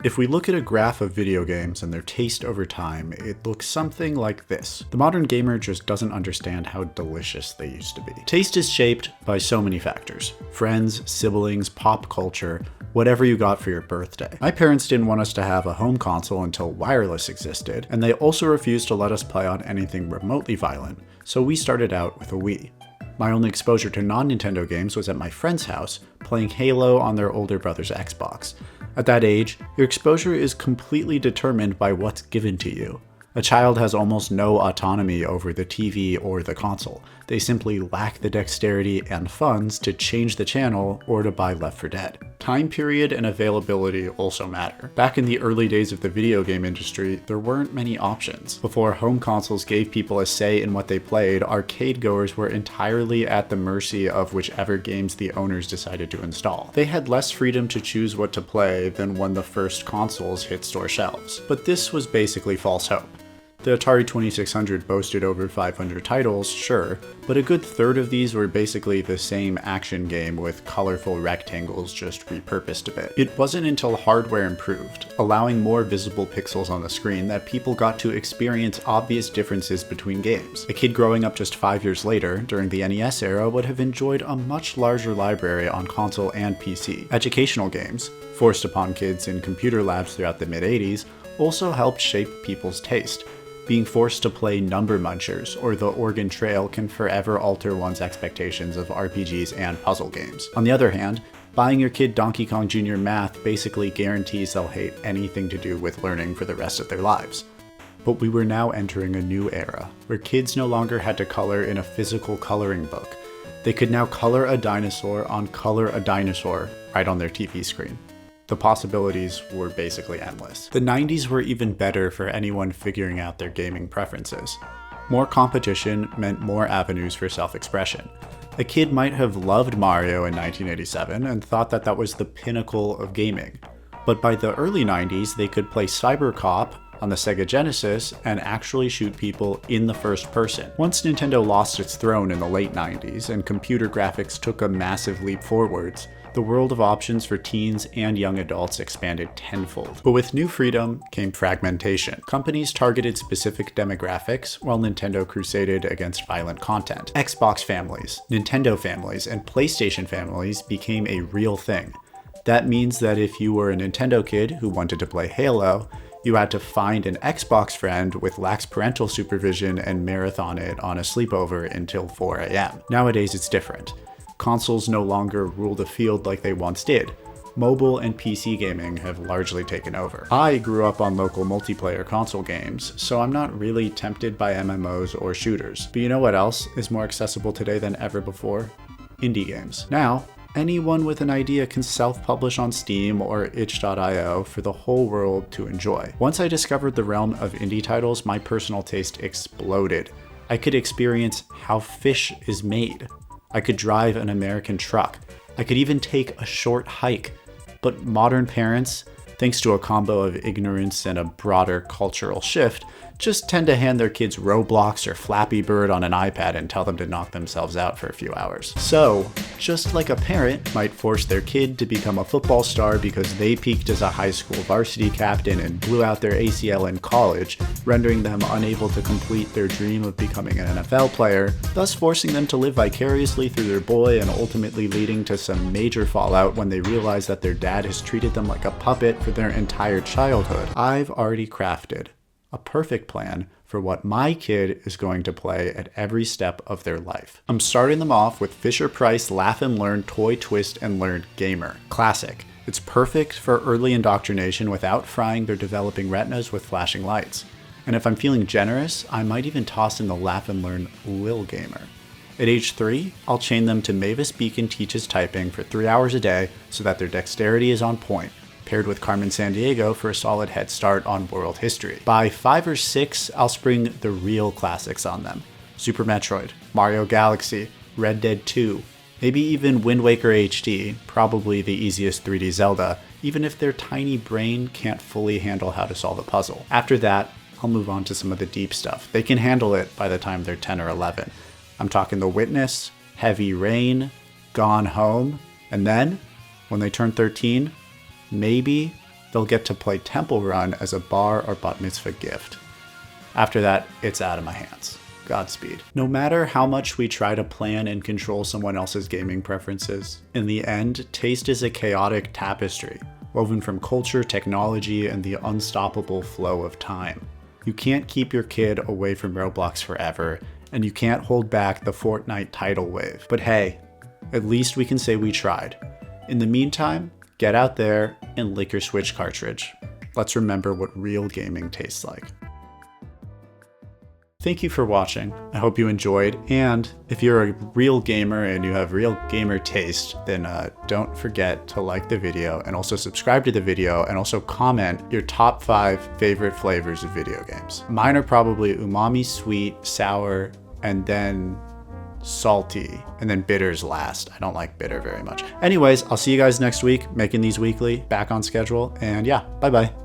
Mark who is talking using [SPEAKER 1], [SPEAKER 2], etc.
[SPEAKER 1] If we look at a graph of video games and their taste over time, it looks something like this. The modern gamer just doesn't understand how delicious they used to be. Taste is shaped by so many factors. Friends, siblings, pop culture, whatever you got for your birthday. My parents didn't want us to have a home console until wireless existed, and they also refused to let us play on anything remotely violent, so we started out with a Wii. My only exposure to non-Nintendo games was at my friend's house, playing Halo on their older brother's Xbox. At that age, your exposure is completely determined by what's given to you. A child has almost no autonomy over the TV or the console. They simply lack the dexterity and funds to change the channel or to buy Left 4 Dead. Time period and availability also matter. Back in the early days of the video game industry, there weren't many options. Before home consoles gave people a say in what they played, arcade goers were entirely at the mercy of whichever games the owners decided to install. They had less freedom to choose what to play than when the first consoles hit store shelves. But this was basically false hope. The Atari 2600 boasted over 500 titles, sure, but a good third of these were basically the same action game with colorful rectangles just repurposed a bit. It wasn't until hardware improved, allowing more visible pixels on the screen, that people got to experience obvious differences between games. A kid growing up just 5 years later, during the NES era, would have enjoyed a much larger library on console and PC. Educational games, forced upon kids in computer labs throughout the mid-80s, also helped shape people's taste. Being forced to play Number Munchers or The Oregon Trail can forever alter one's expectations of RPGs and puzzle games. On the other hand, buying your kid Donkey Kong Jr. Math basically guarantees they'll hate anything to do with learning for the rest of their lives. But we were now entering a new era, where kids no longer had to color in a physical coloring book. They could now color a dinosaur on Color a Dinosaur right on their TV screen. The possibilities were basically endless. The 90s were even better for anyone figuring out their gaming preferences. More competition meant more avenues for self-expression. A kid might have loved Mario in 1987 and thought that that was the pinnacle of gaming. But by the early 90s, they could play CyberCop on the Sega Genesis and actually shoot people in the first person. Once Nintendo lost its throne in the late 90s and computer graphics took a massive leap forwards, the world of options for teens and young adults expanded tenfold. But with new freedom came fragmentation. Companies targeted specific demographics, while Nintendo crusaded against violent content. Xbox families, Nintendo families, and PlayStation families became a real thing. That means that if you were a Nintendo kid who wanted to play Halo, you had to find an Xbox friend with lax parental supervision and marathon it on a sleepover until 4 a.m. Nowadays it's different. Consoles no longer rule the field like they once did. Mobile and PC gaming have largely taken over. I grew up on local multiplayer console games, so I'm not really tempted by MMOs or shooters. But you know what else is more accessible today than ever before? Indie games. Now, anyone with an idea can self-publish on Steam or itch.io for the whole world to enjoy. Once I discovered the realm of indie titles, my personal taste exploded. I could experience how fish is made. I could drive an American truck. I could even take a short hike. But modern parents, thanks to a combo of ignorance and a broader cultural shift, just tend to hand their kids Roblox or Flappy Bird on an iPad and tell them to knock themselves out for a few hours. So, just like a parent might force their kid to become a football star because they peaked as a high school varsity captain and blew out their ACL in college, rendering them unable to complete their dream of becoming an NFL player, thus forcing them to live vicariously through their boy and ultimately leading to some major fallout when they realize that their dad has treated them like a puppet for their entire childhood. I've already crafted a perfect plan for what my kid is going to play at every step of their life. I'm starting them off with Fisher-Price Laugh and Learn Toy Twist and Learn Gamer. Classic. It's perfect for early indoctrination without frying their developing retinas with flashing lights. And if I'm feeling generous, I might even toss in the Laugh and Learn Lil Gamer. At age 3, I'll chain them to Mavis Beacon Teaches Typing for 3 hours a day so that their dexterity is on point, paired with Carmen Sandiego for a solid head start on world history. By 5 or 6, I'll spring the real classics on them. Super Metroid, Mario Galaxy, Red Dead 2, maybe even Wind Waker HD, probably the easiest 3D Zelda, even if their tiny brain can't fully handle how to solve a puzzle. After that, I'll move on to some of the deep stuff. They can handle it by the time they're 10 or 11. I'm talking The Witness, Heavy Rain, Gone Home, and then, when they turn 13, maybe they'll get to play Temple Run as a bar or bat mitzvah gift. After that, it's out of my hands. Godspeed. No matter how much we try to plan and control someone else's gaming preferences, in the end, taste is a chaotic tapestry, woven from culture, technology, and the unstoppable flow of time. You can't keep your kid away from Roblox forever, and you can't hold back the Fortnite tidal wave. But hey, at least we can say we tried. In the meantime, get out there and lick your Switch cartridge. Let's remember what real gaming tastes like. Thank you for watching. I hope you enjoyed, and if you're a real gamer and you have real gamer taste, then don't forget to like the video and also subscribe to the video and also comment your top 5 favorite flavors of video games. Mine are probably umami, sweet, sour, and then salty, and then bitter's last. I don't like bitter very much. Anyways, I'll see you guys next week, making these weekly, back on schedule, and yeah, bye-bye.